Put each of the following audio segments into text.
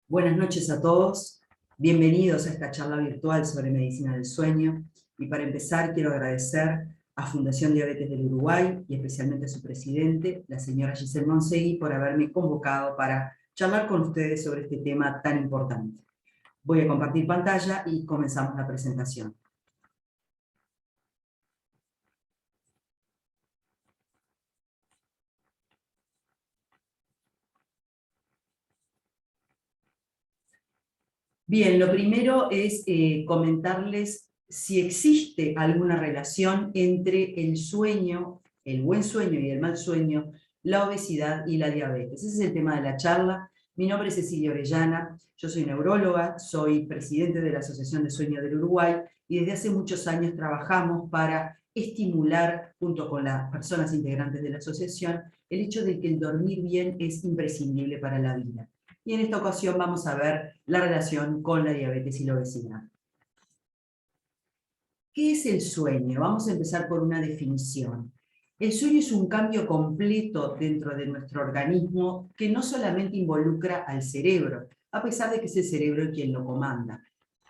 Buenas noches a todos, bienvenidos a esta charla virtual sobre medicina del sueño. Y para empezar quiero agradecer a Fundación Diabetes del Uruguay y especialmente a su presidente, la señora Giselle Monsegui, por haberme convocado para charlar con ustedes sobre este tema tan importante. Voy a compartir pantalla y comenzamos la presentación. Bien, lo primero es comentarles si existe alguna relación entre el sueño, el buen sueño y el mal sueño, la obesidad y la diabetes. Ese es el tema de la charla. Mi nombre es Cecilia Orellana, yo soy neuróloga, soy presidente de la Asociación de Sueño del Uruguay y desde hace muchos años trabajamos para estimular, junto con las personas integrantes de la asociación, el hecho de que el dormir bien es imprescindible para la vida. Y en esta ocasión vamos a ver la relación con la diabetes y la obesidad. ¿Qué es el sueño? Vamos a empezar por una definición. El sueño es un cambio completo dentro de nuestro organismo que no solamente involucra al cerebro, a pesar de que es el cerebro quien lo comanda.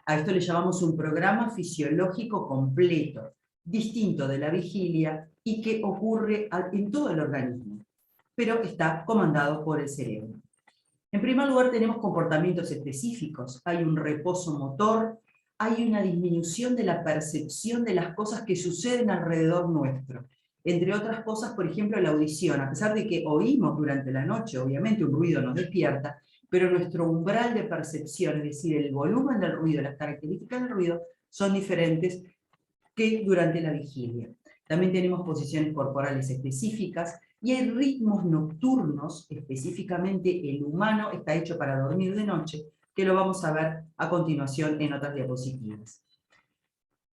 A esto le llamamos un programa fisiológico completo, distinto de la vigilia y que ocurre en todo el organismo, pero está comandado por el cerebro. En primer lugar, tenemos comportamientos específicos. Hay un reposo motor, hay una disminución de la percepción de las cosas que suceden alrededor nuestro. Entre otras cosas, por ejemplo, la audición. A pesar de que oímos durante la noche, obviamente un ruido nos despierta, pero nuestro umbral de percepción, es decir, el volumen del ruido, las características del ruido, son diferentes que durante la vigilia. También tenemos posiciones corporales específicas, y hay ritmos nocturnos, específicamente el humano está hecho para dormir de noche, que lo vamos a ver a continuación en otras diapositivas.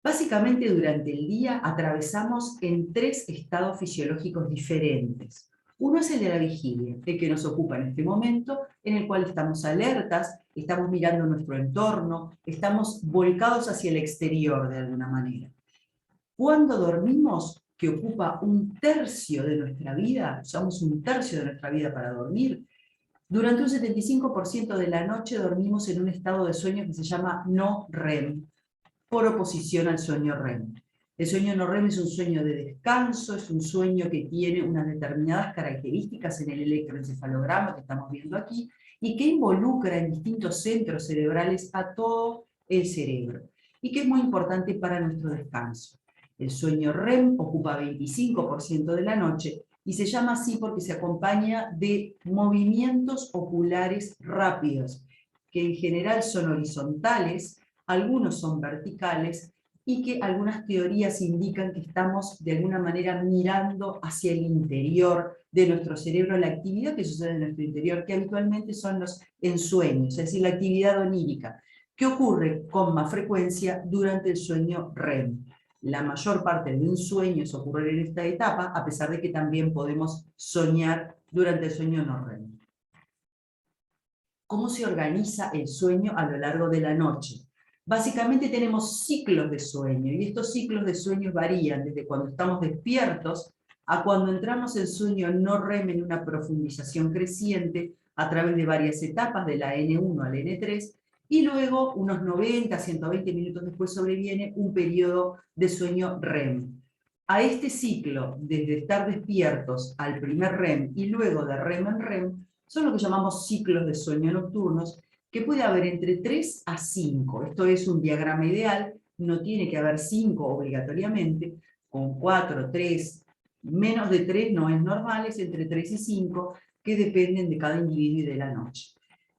Básicamente durante el día atravesamos en tres estados fisiológicos diferentes. Uno es el de la vigilia, el que nos ocupa en este momento, en el cual estamos alertas, estamos mirando nuestro entorno, estamos volcados hacia el exterior de alguna manera. Cuando dormimos, que ocupa un tercio de nuestra vida, usamos un tercio de nuestra vida para dormir, durante un 75% de la noche dormimos en un estado de sueño que se llama no REM, por oposición al sueño REM. El sueño no REM es un sueño de descanso, es un sueño que tiene unas determinadas características en el electroencefalograma que estamos viendo aquí, y que involucra en distintos centros cerebrales a todo el cerebro, y que es muy importante para nuestro descanso. El sueño REM ocupa 25% de la noche, y se llama así porque se acompaña de movimientos oculares rápidos, que en general son horizontales, algunos son verticales, y que algunas teorías indican que estamos de alguna manera mirando hacia el interior de nuestro cerebro, la actividad que sucede en nuestro interior, que habitualmente son los ensueños, es decir, la actividad onírica, que ocurre con más frecuencia durante el sueño REM. La mayor parte de un sueño es ocurrir en esta etapa, a pesar de que también podemos soñar durante el sueño no REM. ¿Cómo se organiza el sueño a lo largo de la noche? Básicamente tenemos ciclos de sueño, y estos ciclos de sueño varían desde cuando estamos despiertos a cuando entramos en sueño no REM en una profundización creciente a través de varias etapas, de la N1 al N3, y luego unos 90 a 120 minutos después sobreviene un periodo de sueño REM. A este ciclo, desde estar despiertos al primer REM y luego de REM en REM, son lo que llamamos ciclos de sueño nocturnos, que puede haber entre 3 a 5. Esto es un diagrama ideal, no tiene que haber 5 obligatoriamente, con 4, 3, menos de 3 no es normal, es entre 3 y 5, que dependen de cada individuo y de la noche.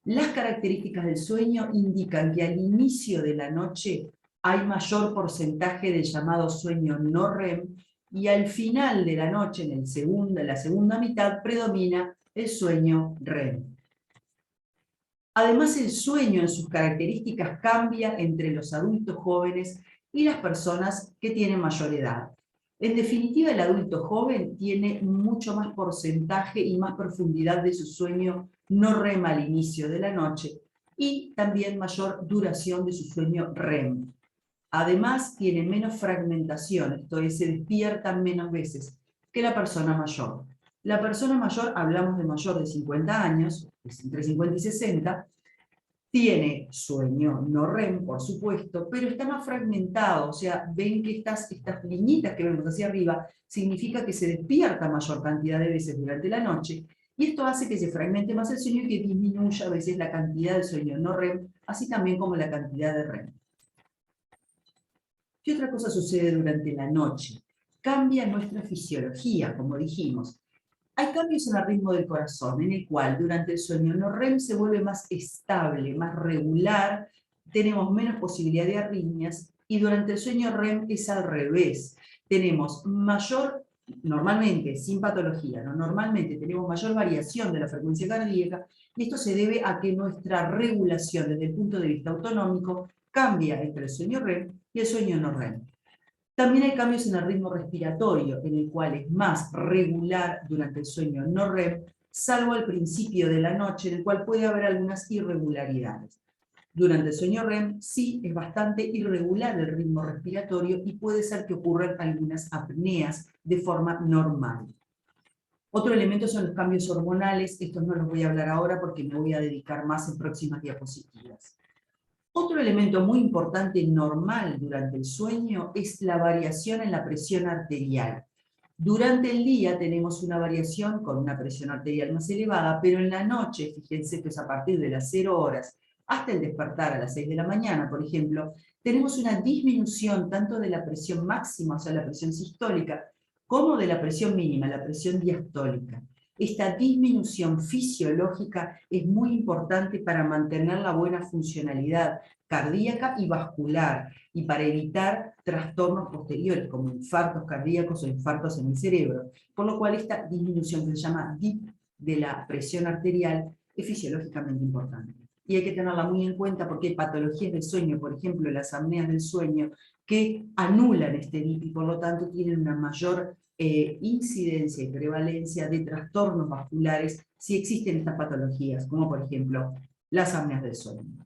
Las características del sueño indican que al inicio de la noche hay mayor porcentaje del llamado sueño no REM, y al final de la noche, en la segunda mitad, predomina el sueño REM. Además, el sueño en sus características cambia entre los adultos jóvenes y las personas que tienen mayor edad. En definitiva, el adulto joven tiene mucho más porcentaje y más profundidad de su sueño no REM al inicio de la noche, y también mayor duración de su sueño REM. Además, tiene menos fragmentación, esto es, se despiertan menos veces que la persona mayor. La persona mayor, hablamos de mayor de 50 años, entre 50 y 60, Tiene sueño no REM, por supuesto, pero está más fragmentado, o sea, ven que estas liñitas que vemos hacia arriba significa que se despierta mayor cantidad de veces durante la noche, y esto hace que se fragmente más el sueño y que disminuya a veces la cantidad de sueño no REM, así también como la cantidad de REM. ¿Qué otra cosa sucede durante la noche? Cambia nuestra fisiología, como dijimos. Hay cambios en el ritmo del corazón, en el cual durante el sueño no REM se vuelve más estable, más regular, tenemos menos posibilidad de arritmias, y durante el sueño REM es al revés. Tenemos mayor, normalmente, sin patología, ¿no? Normalmente tenemos mayor variación de la frecuencia cardíaca, y esto se debe a que nuestra regulación desde el punto de vista autonómico cambia entre el sueño REM y el sueño no REM. También hay cambios en el ritmo respiratorio, en el cual es más regular durante el sueño no REM, salvo al principio de la noche, en el cual puede haber algunas irregularidades. Durante el sueño REM sí es bastante irregular el ritmo respiratorio y puede ser que ocurran algunas apneas de forma normal. Otro elemento son los cambios hormonales, estos no los voy a hablar ahora porque me voy a dedicar más en próximas diapositivas. Otro elemento muy importante normal durante el sueño es la variación en la presión arterial. Durante el día tenemos una variación con una presión arterial más elevada, pero en la noche, fíjense que es a partir de las 0 horas hasta el despertar a las 6 de la mañana, por ejemplo, tenemos una disminución tanto de la presión máxima, o sea, la presión sistólica, como de la presión mínima, la presión diastólica. Esta disminución fisiológica es muy importante para mantener la buena funcionalidad cardíaca y vascular, y para evitar trastornos posteriores, como infartos cardíacos o infartos en el cerebro, por lo cual esta disminución que se llama DIP de la presión arterial es fisiológicamente importante. Y hay que tenerla muy en cuenta porque hay patologías del sueño, por ejemplo las apneas del sueño, que anulan este DIP y por lo tanto tienen una mayor incidencia y prevalencia de trastornos vasculares si existen estas patologías, como por ejemplo las apneas del sueño.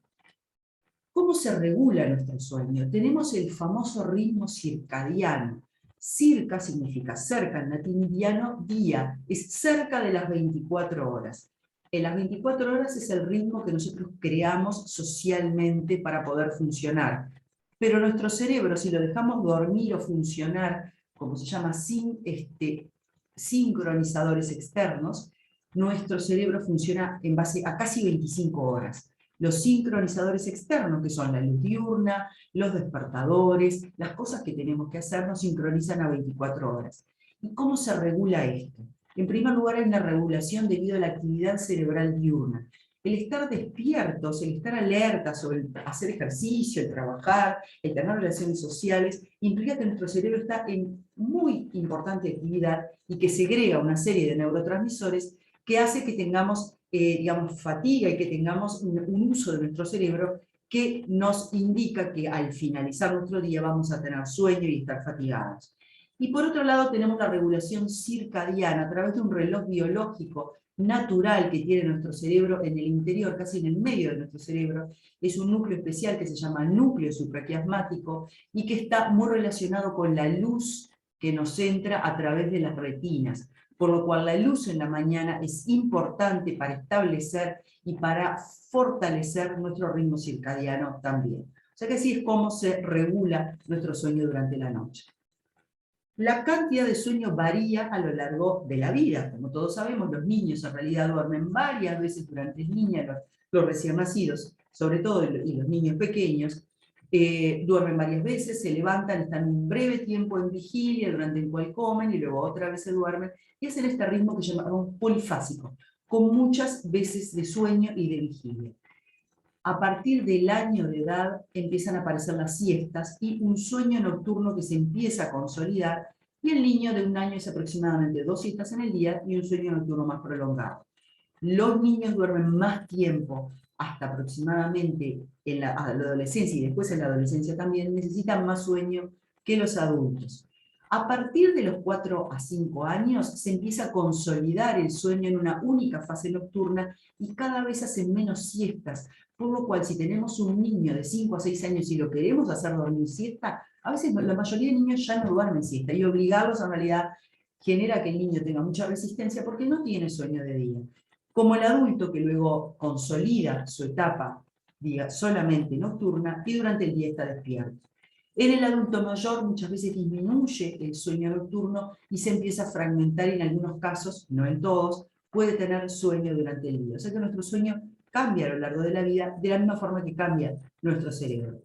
¿Cómo se regula nuestro sueño? Tenemos el famoso ritmo circadiano. Circa significa cerca, en latín indiano, día, es cerca de las 24 horas. En las 24 horas es el ritmo que nosotros creamos socialmente para poder funcionar. Pero nuestro cerebro, si lo dejamos dormir o funcionar, como se llama, sin sincronizadores externos, nuestro cerebro funciona en base a casi 25 horas. Los sincronizadores externos, que son la luz diurna, los despertadores, las cosas que tenemos que hacer, nos sincronizan a 24 horas. ¿Y cómo se regula esto? En primer lugar, hay una regulación debido a la actividad cerebral diurna. El estar despiertos, el estar alerta sobre el hacer ejercicio, el trabajar, el tener relaciones sociales, implica que nuestro cerebro está en muy importante actividad y que segrega una serie de neurotransmisores que hace que tengamos digamos, fatiga y que tengamos un uso de nuestro cerebro que nos indica que al finalizar nuestro día vamos a tener sueño y estar fatigados. Y por otro lado tenemos la regulación circadiana a través de un reloj biológico natural que tiene nuestro cerebro en el interior, casi en el medio de nuestro cerebro. Es un núcleo especial que se llama núcleo supraquiasmático y que está muy relacionado con la luz que nos entra a través de las retinas, por lo cual la luz en la mañana es importante para establecer y para fortalecer nuestro ritmo circadiano también. O sea que así es como se regula nuestro sueño durante la noche. La cantidad de sueño varía a lo largo de la vida. Como todos sabemos, los niños en realidad duermen varias veces durante el día, los recién nacidos, sobre todo, y los niños pequeños, duermen varias veces, se levantan, están un breve tiempo en vigilia durante el cual comen y luego otra vez se duermen, y hacen este ritmo que llamamos polifásico, con muchas veces de sueño y de vigilia. A partir del año de edad empiezan a aparecer las siestas y un sueño nocturno que se empieza a consolidar, y el niño de 1 año es aproximadamente 2 siestas en el día y un sueño nocturno más prolongado. Los niños duermen más tiempo, hasta aproximadamente en la adolescencia, y después en la adolescencia también necesitan más sueño que los adultos. A partir de los 4 a 5 años se empieza a consolidar el sueño en una única fase nocturna y cada vez hacen menos siestas, por lo cual si tenemos un niño de 5 a 6 años y lo queremos hacer dormir siesta, a veces la mayoría de niños ya no duermen siesta, y obligarlos en realidad genera que el niño tenga mucha resistencia porque no tiene sueño de día. Como el adulto que luego consolida su etapa solamente nocturna, y durante el día está despierto. En el adulto mayor muchas veces disminuye el sueño nocturno y se empieza a fragmentar, y en algunos casos, no en todos, puede tener sueño durante el día. O sea que nuestro sueño cambia a lo largo de la vida de la misma forma que cambia nuestro cerebro.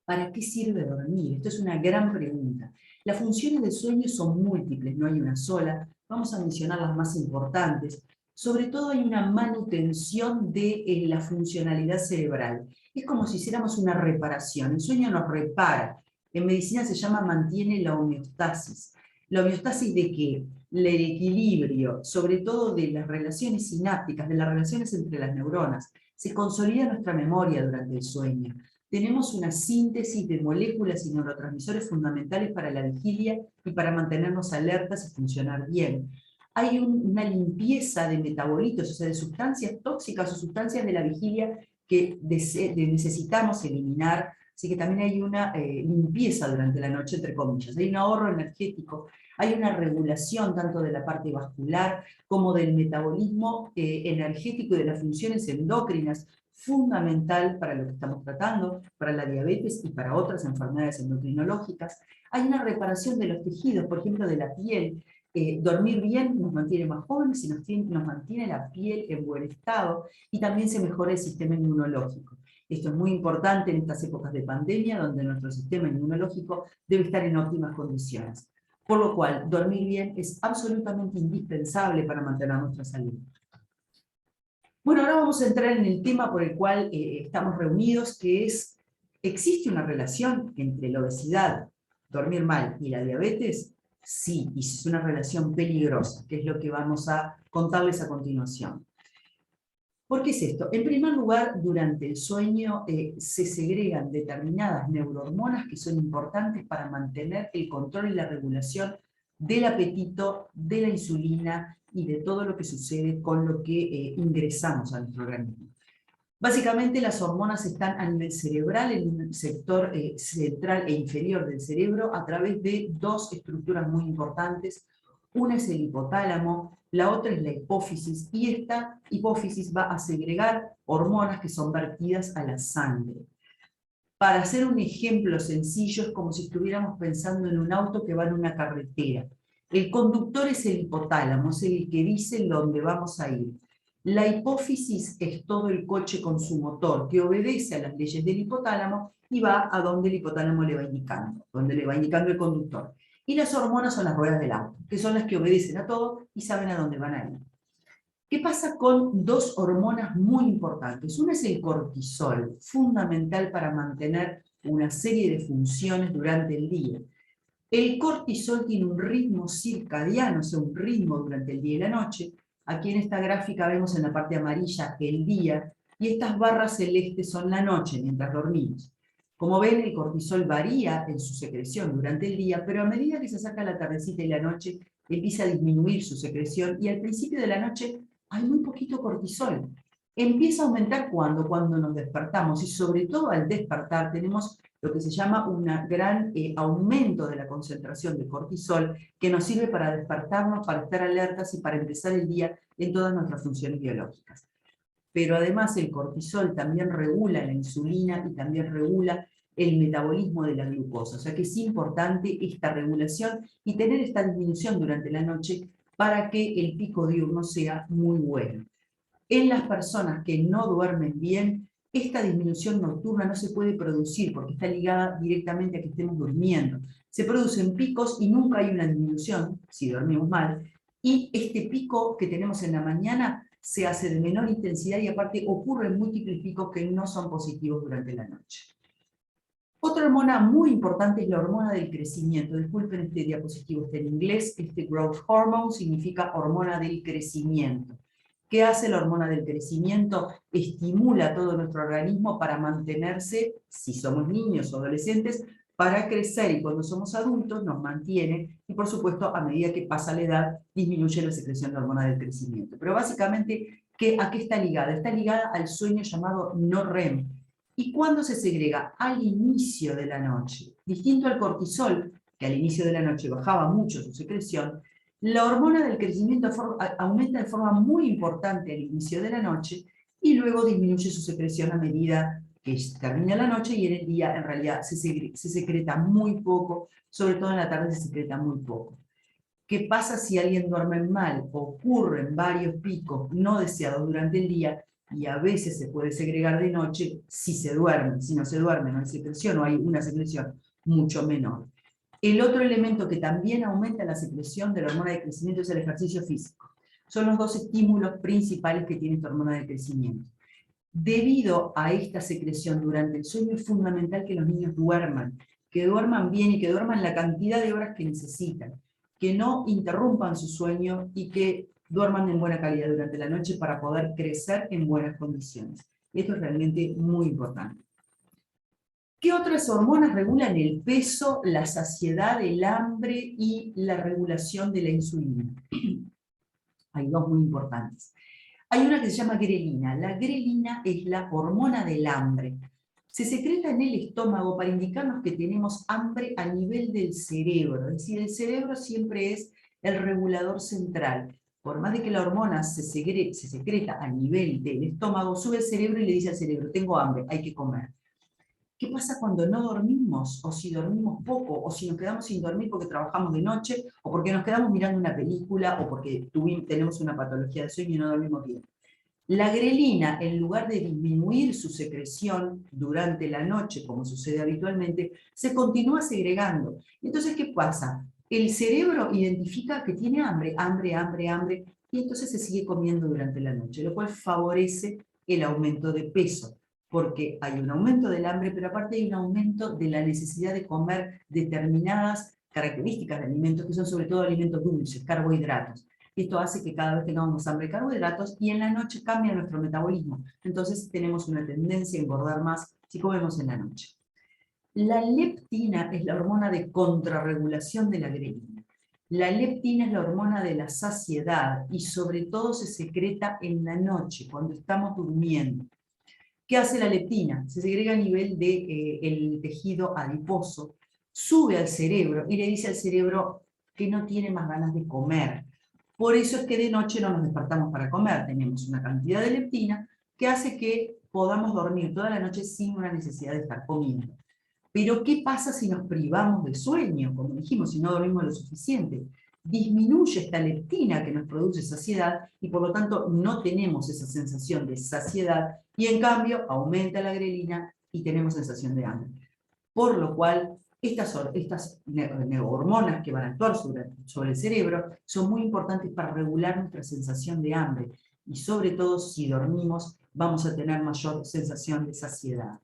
¿Para qué sirve dormir? Esto es una gran pregunta. Las funciones del sueño son múltiples, no hay una sola. Vamos a mencionar las más importantes. Sobre todo hay una manutención de la funcionalidad cerebral. Es como si hiciéramos una reparación. El sueño nos repara. En medicina se llama mantiene la homeostasis. ¿La homeostasis de qué? El equilibrio, sobre todo de las relaciones sinápticas, de las relaciones entre las neuronas. Se consolida nuestra memoria durante el sueño. Tenemos una síntesis de moléculas y neurotransmisores fundamentales para la vigilia y para mantenernos alertas y funcionar bien. Hay una limpieza de metabolitos, o sea, de sustancias tóxicas o sustancias de la vigilia que necesitamos eliminar, así que también hay una limpieza durante la noche, entre comillas. Hay un ahorro energético, hay una regulación tanto de la parte vascular como del metabolismo energético y de las funciones endócrinas, fundamental para lo que estamos tratando, para la diabetes y para otras enfermedades endocrinológicas. Hay una reparación de los tejidos, por ejemplo, de la piel. Dormir bien nos mantiene más jóvenes y nos mantiene la piel en buen estado, y también se mejora el sistema inmunológico. Esto es muy importante en estas épocas de pandemia, donde nuestro sistema inmunológico debe estar en óptimas condiciones. Por lo cual, dormir bien es absolutamente indispensable para mantener nuestra salud. Bueno, ahora vamos a entrar en el tema por el cual estamos reunidos, que es, ¿existe una relación entre la obesidad, dormir mal y la diabetes? Sí, y es una relación peligrosa, que es lo que vamos a contarles a continuación. ¿Por qué es esto? En primer lugar, durante el sueño se segregan determinadas neurohormonas que son importantes para mantener el control y la regulación del apetito, de la insulina y de todo lo que sucede con lo que ingresamos a nuestro organismo. Básicamente las hormonas están a nivel cerebral, en un sector central e inferior del cerebro, a través de dos estructuras muy importantes. Una es el hipotálamo, la otra es la hipófisis, y esta hipófisis va a segregar hormonas que son vertidas a la sangre. Para hacer un ejemplo sencillo, es como si estuviéramos pensando en un auto que va en una carretera. El conductor es el hipotálamo, es el que dice dónde vamos a ir. La hipófisis es todo el coche con su motor, que obedece a las leyes del hipotálamo y va a donde el hipotálamo le va indicando, donde le va indicando el conductor. Y las hormonas son las ruedas del auto, que son las que obedecen a todo y saben a dónde van a ir. ¿Qué pasa con dos hormonas muy importantes? Una es el cortisol, fundamental para mantener una serie de funciones durante el día. El cortisol tiene un ritmo circadiano, o sea, un ritmo durante el día y la noche. Aquí en esta gráfica vemos en la parte amarilla el día, y estas barras celestes son la noche, mientras dormimos. Como ven, el cortisol varía en su secreción durante el día, pero a medida que se acerca la tardecita y la noche, empieza a disminuir su secreción, y al principio de la noche hay muy poquito cortisol. Empieza a aumentar cuando nos despertamos, y sobre todo al despertar tenemos lo que se llama un gran aumento de la concentración de cortisol, que nos sirve para despertarnos, para estar alertas y para empezar el día en todas nuestras funciones biológicas. Pero además el cortisol también regula la insulina y también regula el metabolismo de la glucosa. O sea que es importante esta regulación y tener esta disminución durante la noche para que el pico diurno sea muy bueno. En las personas que no duermen bien, esta disminución nocturna no se puede producir porque está ligada directamente a que estemos durmiendo. Se producen picos y nunca hay una disminución, si dormimos mal, y este pico que tenemos en la mañana se hace de menor intensidad y aparte ocurren múltiples picos que no son positivos durante la noche. Otra hormona muy importante es la hormona del crecimiento. Disculpen, este diapositivo está en inglés. Este growth hormone significa hormona del crecimiento. ¿Qué hace la hormona del crecimiento? Estimula todo nuestro organismo para mantenerse, si somos niños o adolescentes, para crecer, y cuando somos adultos nos mantiene, y por supuesto a medida que pasa la edad disminuye la secreción de hormona del crecimiento. Pero básicamente, ¿a qué está ligada? Está ligada al sueño llamado no REM. ¿Y cuándo se segrega? Al inicio de la noche. Distinto al cortisol, que al inicio de la noche bajaba mucho su secreción, la hormona del crecimiento aumenta de forma muy importante al inicio de la noche, y luego disminuye su secreción a medida que termina la noche, y en el día en realidad se secreta muy poco, sobre todo en la tarde se secreta muy poco. ¿Qué pasa si alguien duerme mal? Ocurren varios picos no deseados durante el día, y a veces se puede segregar de noche si se duerme. Si no se duerme, no hay secreción, o hay una secreción mucho menor. El otro elemento que también aumenta la secreción de la hormona de crecimiento es el ejercicio físico. Son los dos estímulos principales que tiene esta hormona de crecimiento. Debido a esta secreción durante el sueño, es fundamental que los niños duerman, que duerman bien y que duerman la cantidad de horas que necesitan, que no interrumpan su sueño y que duerman en buena calidad durante la noche para poder crecer en buenas condiciones. Esto es realmente muy importante. ¿Qué otras hormonas regulan el peso, la saciedad, el hambre y la regulación de la insulina? Hay dos muy importantes. Hay una que se llama grelina. La grelina es la hormona del hambre. Se secreta en el estómago para indicarnos que tenemos hambre a nivel del cerebro. Es decir, el cerebro siempre es el regulador central. Por más de que la hormona se secreta a nivel del estómago, sube el cerebro y le dice al cerebro: tengo hambre, hay que comer. ¿Qué pasa cuando no dormimos? O si dormimos poco, o si nos quedamos sin dormir porque trabajamos de noche, o porque nos quedamos mirando una película, o porque tenemos una patología de sueño y no dormimos bien. La grelina, en lugar de disminuir su secreción durante la noche, como sucede habitualmente, se continúa segregando. Entonces, ¿qué pasa? El cerebro identifica que tiene hambre, hambre, hambre, hambre, y entonces se sigue comiendo durante la noche, lo cual favorece el aumento de peso, porque hay un aumento del hambre, pero aparte hay un aumento de la necesidad de comer determinadas características de alimentos, que son sobre todo alimentos dulces, carbohidratos. Esto hace que cada vez tengamos más hambre de carbohidratos, y en la noche cambia nuestro metabolismo. Entonces tenemos una tendencia a engordar más si comemos en la noche. La leptina es la hormona de contrarregulación de la grelina. La leptina es la hormona de la saciedad y sobre todo se secreta en la noche, cuando estamos durmiendo. ¿Qué hace la leptina? Se segrega a nivel del tejido adiposo, sube al cerebro y le dice al cerebro que no tiene más ganas de comer. Por eso es que de noche no nos despertamos para comer. Tenemos una cantidad de leptina que hace que podamos dormir toda la noche sin una necesidad de estar comiendo. Pero ¿qué pasa si nos privamos de sueño? Como dijimos, si no dormimos lo suficiente. Disminuye esta leptina que nos produce saciedad y por lo tanto no tenemos esa sensación de saciedad, y en cambio aumenta la grelina y tenemos sensación de hambre. Por lo cual estas hormonas que van a actuar sobre el cerebro son muy importantes para regular nuestra sensación de hambre, y sobre todo si dormimos vamos a tener mayor sensación de saciedad.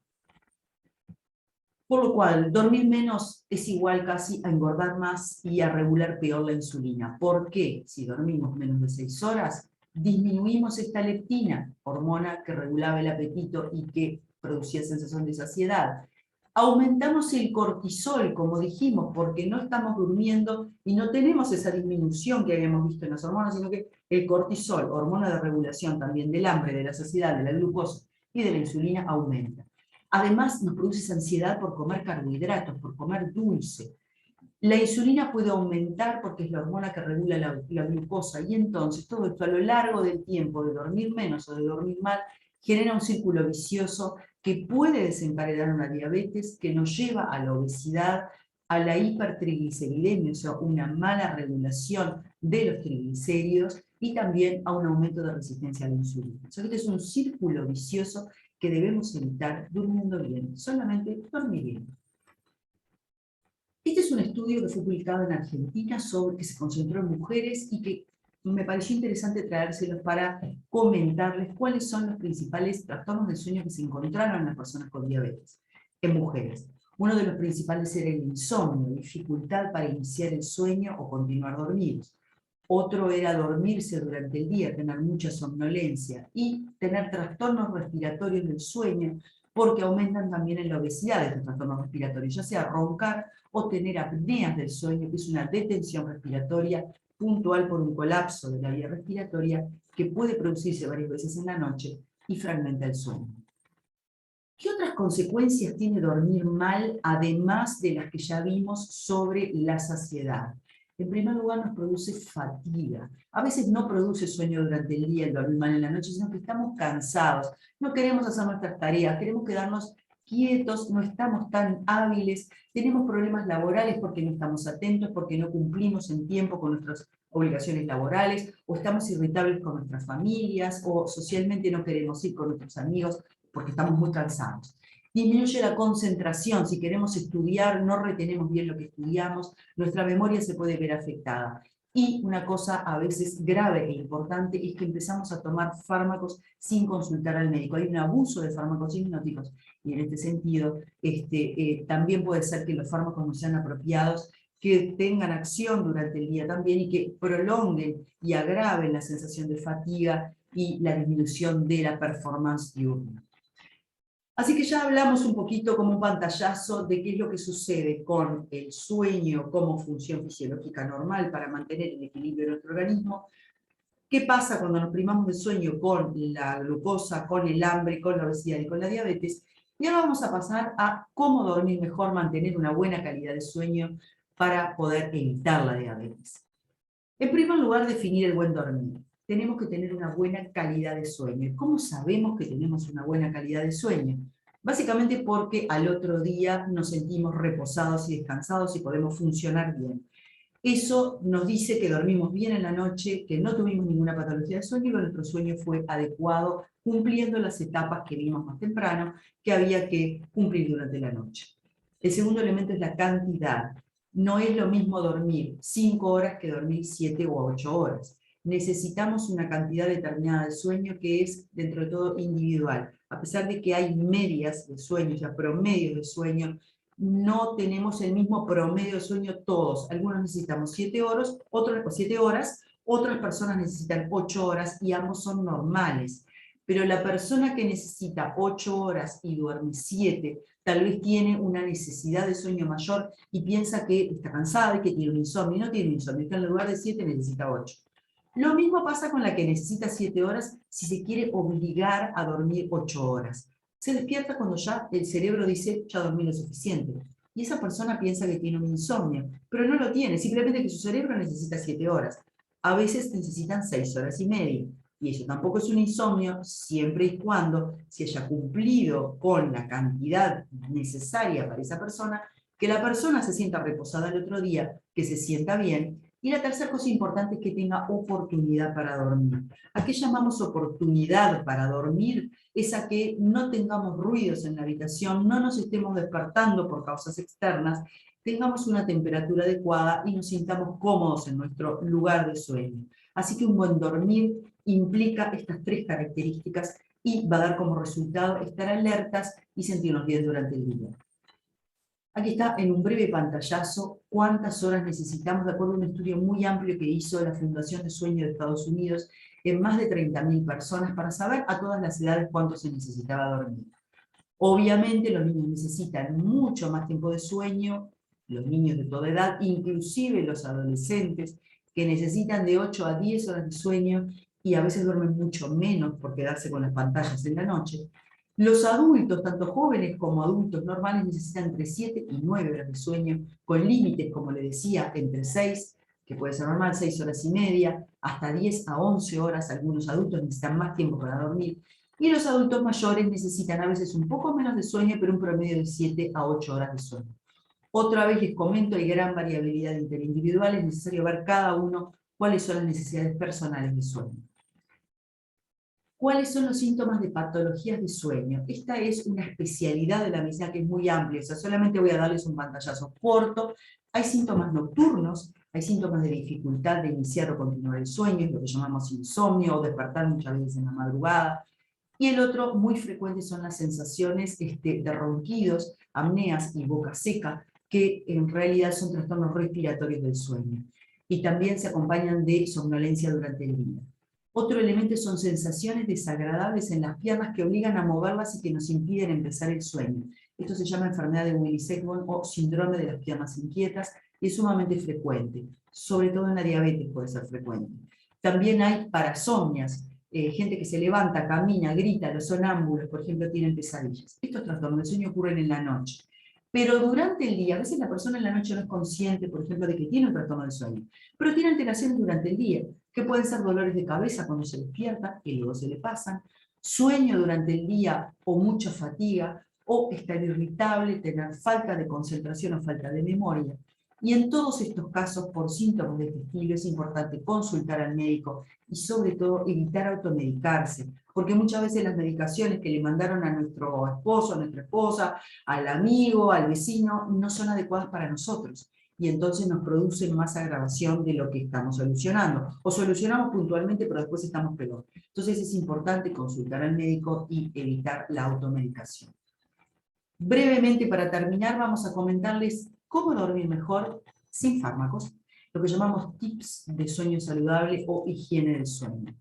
Por lo cual, dormir menos es igual casi a engordar más y a regular peor la insulina. ¿Por qué? Si dormimos menos de 6 horas, disminuimos esta leptina, hormona que regulaba el apetito y que producía sensación de saciedad. Aumentamos el cortisol, como dijimos, porque no estamos durmiendo y no tenemos esa disminución que habíamos visto en las hormonas, sino que el cortisol, hormona de regulación también del hambre, de la saciedad, de la glucosa y de la insulina, aumenta. Además, nos produce esa ansiedad por comer carbohidratos, por comer dulce. La insulina puede aumentar porque es la hormona que regula la glucosa, y entonces todo esto a lo largo del tiempo, de dormir menos o de dormir mal, genera un círculo vicioso que puede desencadenar una diabetes, que nos lleva a la obesidad, a la hipertrigliceridemia, o sea, una mala regulación de los triglicéridos, y también a un aumento de resistencia a la insulina. O sea, este es un círculo vicioso que debemos evitar durmiendo bien, solamente dormir bien. Este es un estudio que fue publicado en Argentina, que se concentró en mujeres, y que me pareció interesante traérselos para comentarles cuáles son los principales trastornos del sueño que se encontraron en las personas con diabetes, en mujeres. Uno de los principales era el insomnio, dificultad para iniciar el sueño o continuar dormidos. Otro era dormirse durante el día, tener mucha somnolencia y tener trastornos respiratorios del sueño, porque aumentan también en la obesidad de estos trastornos respiratorios, ya sea roncar o tener apneas del sueño, que es una detención respiratoria puntual por un colapso de la vía respiratoria que puede producirse varias veces en la noche y fragmenta el sueño. ¿Qué otras consecuencias tiene dormir mal, además de las que ya vimos sobre la saciedad? En primer lugar, nos produce fatiga. A veces no produce sueño durante el día, el dormir mal en la noche, sino que estamos cansados, no queremos hacer nuestras tareas, queremos quedarnos quietos, no estamos tan hábiles, tenemos problemas laborales porque no estamos atentos, porque no cumplimos en tiempo con nuestras obligaciones laborales, o estamos irritables con nuestras familias, o socialmente no queremos ir con nuestros amigos porque estamos muy cansados. Disminuye la concentración, si queremos estudiar no retenemos bien lo que estudiamos, nuestra memoria se puede ver afectada. Y una cosa a veces grave e importante es que empezamos a tomar fármacos sin consultar al médico. Hay un abuso de fármacos hipnóticos y en este sentido también puede ser que los fármacos no sean apropiados, que tengan acción durante el día también y que prolonguen y agraven la sensación de fatiga y la disminución de la performance diurna. Así que ya hablamos un poquito como un pantallazo de qué es lo que sucede con el sueño como función fisiológica normal para mantener el equilibrio de nuestro organismo. ¿Qué pasa cuando nos privamos del sueño con la glucosa, con el hambre, con la obesidad y con la diabetes? Y ahora vamos a pasar a cómo dormir mejor, mantener una buena calidad de sueño para poder evitar la diabetes. En primer lugar, definir el buen dormir. Tenemos que tener una buena calidad de sueño. ¿Y cómo sabemos que tenemos una buena calidad de sueño? Básicamente porque al otro día nos sentimos reposados y descansados y podemos funcionar bien. Eso nos dice que dormimos bien en la noche, que no tuvimos ninguna patología de sueño y que nuestro sueño fue adecuado, cumpliendo las etapas que vimos más temprano, que había que cumplir durante la noche. El segundo elemento es la cantidad. No es lo mismo dormir 5 horas que dormir 7 o 8 horas. Necesitamos una cantidad determinada de sueño que es, dentro de todo, individual. A pesar de que hay medias de sueño, o sea, promedios de sueño, no tenemos el mismo promedio de sueño todos. Algunos necesitamos 7 horas, otras personas necesitan 8 horas y ambos son normales. Pero la persona que necesita 8 horas y duerme 7, tal vez tiene una necesidad de sueño mayor y piensa que está cansada y que tiene un insomnio. Y no tiene un insomnio, que en lugar de 7 necesita 8. Lo mismo pasa con la que necesita 7 horas si se quiere obligar a dormir 8 horas. Se despierta cuando ya el cerebro dice, ya dormí lo suficiente. Y esa persona piensa que tiene un insomnio, pero no lo tiene, simplemente que su cerebro necesita 7 horas. A veces necesitan 6 horas y media. Y eso tampoco es un insomnio, siempre y cuando se haya cumplido con la cantidad necesaria para esa persona, que la persona se sienta reposada el otro día, que se sienta bien. Y la tercera cosa importante es que tenga oportunidad para dormir. ¿A qué llamamos oportunidad para dormir? Es a que no tengamos ruidos en la habitación, no nos estemos despertando por causas externas, tengamos una temperatura adecuada y nos sintamos cómodos en nuestro lugar de sueño. Así que un buen dormir implica estas 3 características y va a dar como resultado estar alertas y sentirnos bien durante el día. Aquí está en un breve pantallazo cuántas horas necesitamos de acuerdo a un estudio muy amplio que hizo la Fundación de Sueño de Estados Unidos en más de 30.000 personas para saber a todas las edades cuánto se necesitaba dormir. Obviamente los niños necesitan mucho más tiempo de sueño, los niños de toda edad, inclusive los adolescentes, que necesitan de 8 a 10 horas de sueño y a veces duermen mucho menos por quedarse con las pantallas en la noche. Los adultos, tanto jóvenes como adultos normales, necesitan entre 7 y 9 horas de sueño, con límites, como le decía, entre 6, que puede ser normal, 6 horas y media, hasta 10 a 11 horas. Algunos adultos necesitan más tiempo para dormir. Y los adultos mayores necesitan a veces un poco menos de sueño, pero un promedio de 7 a 8 horas de sueño. Otra vez les comento, hay gran variabilidad interindividual, es necesario ver cada uno cuáles son las necesidades personales de sueño. ¿Cuáles son los síntomas de patologías de sueño? Esta es una especialidad de la medicina que es muy amplia, o sea, solamente voy a darles un pantallazo corto. Hay síntomas nocturnos, hay síntomas de dificultad de iniciar o continuar el sueño, es lo que llamamos insomnio o despertar muchas veces en la madrugada. Y el otro muy frecuente son las sensaciones de ronquidos, apneas y boca seca, que en realidad son trastornos respiratorios del sueño. Y también se acompañan de somnolencia durante el día. Otro elemento son sensaciones desagradables en las piernas que obligan a moverlas y que nos impiden empezar el sueño. Esto se llama enfermedad de Willis-Ekman o síndrome de las piernas inquietas y es sumamente frecuente. Sobre todo en la diabetes puede ser frecuente. También hay parasomnias, gente que se levanta, camina, grita, los sonámbulos, por ejemplo, tienen pesadillas. Estos trastornos de sueño ocurren en la noche. Pero durante el día, a veces la persona en la noche no es consciente, por ejemplo, de que tiene un trastorno del sueño, pero tiene alteraciones durante el día, que pueden ser dolores de cabeza cuando se despierta, y luego se le pasan, sueño durante el día o mucha fatiga, o estar irritable, tener falta de concentración o falta de memoria. Y en todos estos casos, por síntomas de este estilo, es importante consultar al médico y sobre todo evitar automedicarse, porque muchas veces las medicaciones que le mandaron a nuestro esposo, a nuestra esposa, al amigo, al vecino, no son adecuadas para nosotros. Y entonces nos producen más agravación de lo que estamos solucionando. O solucionamos puntualmente, pero después estamos peor. Entonces es importante consultar al médico y evitar la automedicación. Brevemente, para terminar, vamos a comentarles cómo dormir mejor sin fármacos, lo que llamamos tips de sueño saludable o higiene del sueño.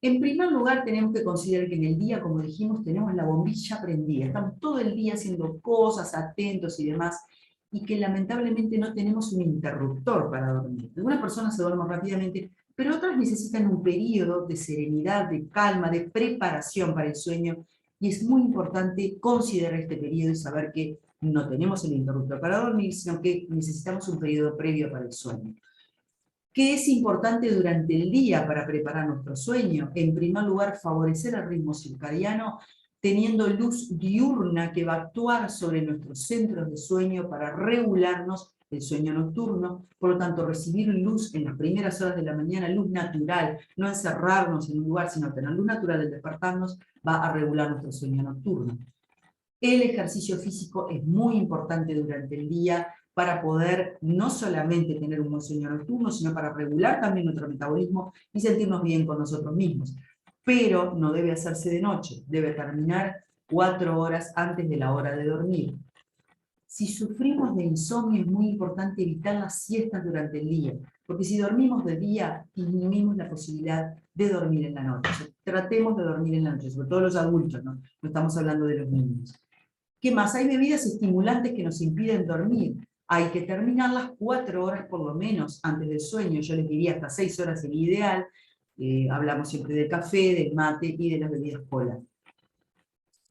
En primer lugar, tenemos que considerar que en el día, como dijimos, tenemos la bombilla prendida. Estamos todo el día haciendo cosas, atentos y demás, y que lamentablemente no tenemos un interruptor para dormir. Algunas personas se duermen rápidamente, pero otras necesitan un periodo de serenidad, de calma, de preparación para el sueño, y es muy importante considerar este periodo y saber que no tenemos el interruptor para dormir, sino que necesitamos un periodo previo para el sueño. ¿Qué es importante durante el día para preparar nuestro sueño? En primer lugar, favorecer el ritmo circadiano, teniendo luz diurna que va a actuar sobre nuestros centros de sueño para regularnos el sueño nocturno. Por lo tanto, recibir luz en las primeras horas de la mañana, luz natural, no encerrarnos en un lugar, sino tener luz natural al despertarnos, va a regular nuestro sueño nocturno. El ejercicio físico es muy importante durante el día para poder no solamente tener un buen sueño nocturno, sino para regular también nuestro metabolismo y sentirnos bien con nosotros mismos. Pero no debe hacerse de noche, debe terminar 4 horas antes de la hora de dormir. Si sufrimos de insomnio, es muy importante evitar las siestas durante el día, porque si dormimos de día, disminuimos la posibilidad de dormir en la noche. O sea, tratemos de dormir en la noche, sobre todo los adultos, no estamos hablando de los niños. ¿Qué más? Hay bebidas estimulantes que nos impiden dormir. Hay que terminarlas 4 horas por lo menos antes del sueño. Yo les diría hasta 6 horas el ideal. Hablamos siempre del café, del mate y de las bebidas cola.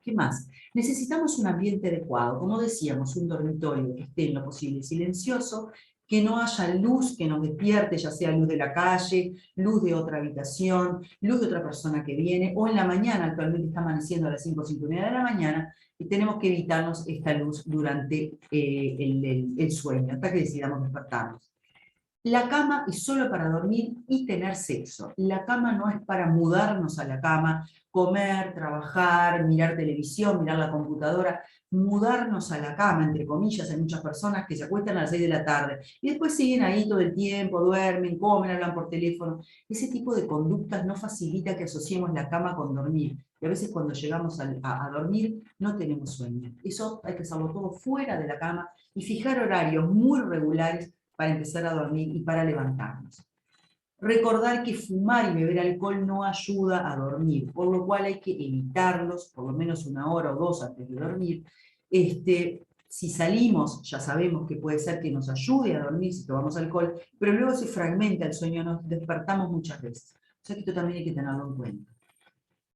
¿Qué más? Necesitamos un ambiente adecuado. Como decíamos, un dormitorio que esté en lo posible silencioso, que no haya luz que nos despierte, ya sea luz de la calle, luz de otra habitación, luz de otra persona que viene, o en la mañana, actualmente está amaneciendo a las 5 o 5:30 de la mañana, y tenemos que evitarnos esta luz durante el sueño, hasta que decidamos despertarnos. La cama es solo para dormir y tener sexo. La cama no es para mudarnos a la cama, comer, trabajar, mirar televisión, mirar la computadora. Mudarnos a la cama, entre comillas, hay muchas personas que se acuestan a las 6 de la tarde y después siguen ahí todo el tiempo, duermen, comen, hablan por teléfono. Ese tipo de conductas no facilita que asociemos la cama con dormir. Y a veces cuando llegamos a dormir no tenemos sueño. Eso hay que hacerlo todo fuera de la cama y fijar horarios muy regulares para empezar a dormir y para levantarnos. Recordar que fumar y beber alcohol no ayuda a dormir, por lo cual hay que evitarlos por lo menos 1 hora o 2 antes de dormir. Si salimos, ya sabemos que puede ser que nos ayude a dormir si tomamos alcohol, pero luego se fragmenta el sueño, nos despertamos muchas veces. O sea que esto también hay que tenerlo en cuenta.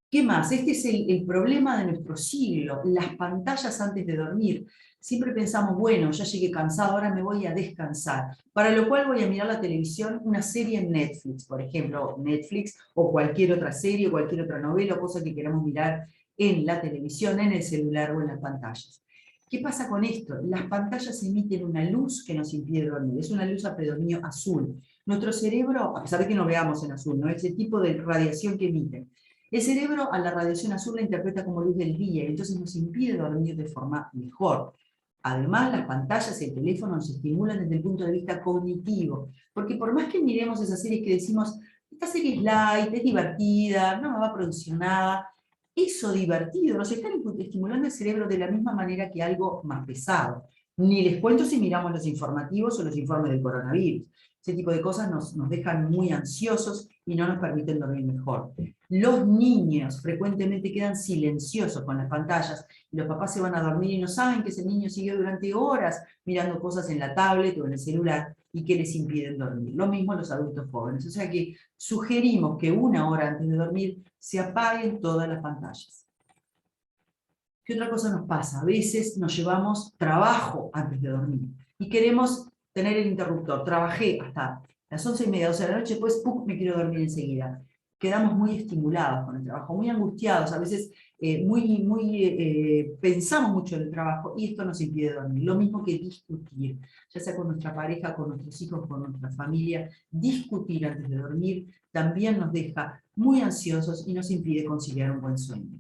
¿Qué más? Este es el problema de nuestro siglo, las pantallas antes de dormir. Siempre pensamos, bueno, ya llegué cansado, ahora me voy a descansar. Para lo cual voy a mirar la televisión, una serie en Netflix, por ejemplo, Netflix o cualquier otra serie, o cualquier otra novela o cosa que queramos mirar en la televisión, en el celular o en las pantallas. ¿Qué pasa con esto? Las pantallas emiten una luz que nos impide dormir, es una luz a predominio azul. Nuestro cerebro, a pesar de que no veamos en azul, ¿no? Ese tipo de radiación que emiten. El cerebro a la radiación azul la interpreta como luz del día y entonces nos impide dormir de forma mejor. Además, las pantallas y el teléfono nos estimulan desde el punto de vista cognitivo, porque por más que miremos esas series que decimos, esta serie es light, es divertida, no me va a producir nada, eso divertido nos está estimulando el cerebro de la misma manera que algo más pesado. Ni les cuento si miramos los informativos o los informes del coronavirus. Ese tipo de cosas nos dejan muy ansiosos y no nos permiten dormir mejor. Los niños frecuentemente quedan silenciosos con las pantallas y los papás se van a dormir y no saben que ese niño sigue durante horas mirando cosas en la tablet o en el celular y que les impiden dormir. Lo mismo los adultos jóvenes. O sea que sugerimos que 1 hora antes de dormir se apaguen todas las pantallas. ¿Qué otra cosa nos pasa? A veces nos llevamos trabajo antes de dormir y queremos tener el interruptor. Trabajé hasta las 11:30, 12 de la noche, después me quiero dormir enseguida. Quedamos muy estimulados con el trabajo, muy angustiados, a veces pensamos mucho en el trabajo y esto nos impide dormir. Lo mismo que discutir, ya sea con nuestra pareja, con nuestros hijos, con nuestra familia. Discutir antes de dormir también nos deja muy ansiosos y nos impide conciliar un buen sueño.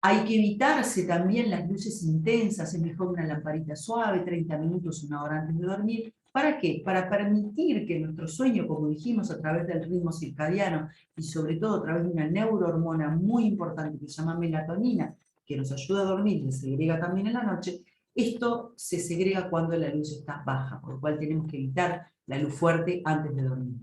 Hay que evitarse también las luces intensas, es mejor una lamparita suave, 30 minutos, 1 hora antes de dormir. ¿Para qué? Para permitir que nuestro sueño, como dijimos, a través del ritmo circadiano y sobre todo a través de una neurohormona muy importante que se llama melatonina, que nos ayuda a dormir y se segrega también en la noche, esto se segrega cuando la luz está baja, por lo cual tenemos que evitar la luz fuerte antes de dormir.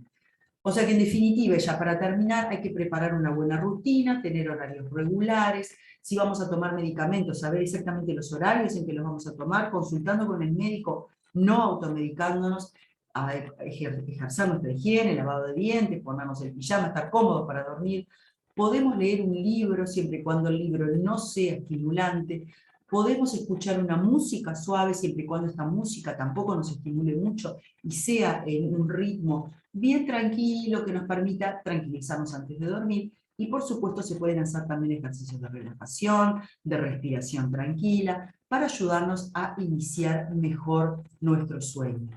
O sea que en definitiva, ya para terminar, hay que preparar una buena rutina, tener horarios regulares, si vamos a tomar medicamentos, saber exactamente los horarios en que los vamos a tomar, consultando con el médico, no automedicándonos, a ejercer nuestra higiene, lavado de dientes, ponernos el pijama, estar cómodos para dormir. Podemos leer un libro, siempre y cuando el libro no sea estimulante. Podemos escuchar una música suave, siempre y cuando esta música tampoco nos estimule mucho y sea en un ritmo bien tranquilo, que nos permita tranquilizarnos antes de dormir. Y por supuesto se pueden hacer también ejercicios de relajación, de respiración tranquila, para ayudarnos a iniciar mejor nuestro sueño.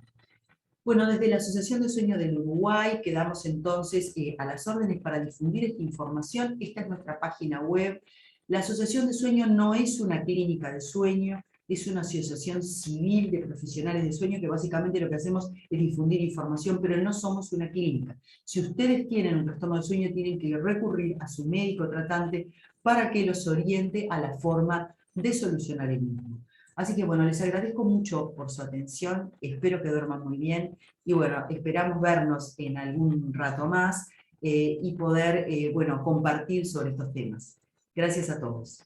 Bueno, desde la Asociación de Sueño del Uruguay quedamos entonces a las órdenes para difundir esta información. Esta es nuestra página web. La Asociación de Sueño no es una clínica de sueño, es una asociación civil de profesionales de sueño que básicamente lo que hacemos es difundir información, pero no somos una clínica. Si ustedes tienen un trastorno de sueño, tienen que recurrir a su médico tratante para que los oriente a la forma de solucionar el mismo. Así que bueno, les agradezco mucho por su atención, espero que duerman muy bien y bueno, esperamos vernos en algún rato más y poder bueno, compartir sobre estos temas. Gracias a todos.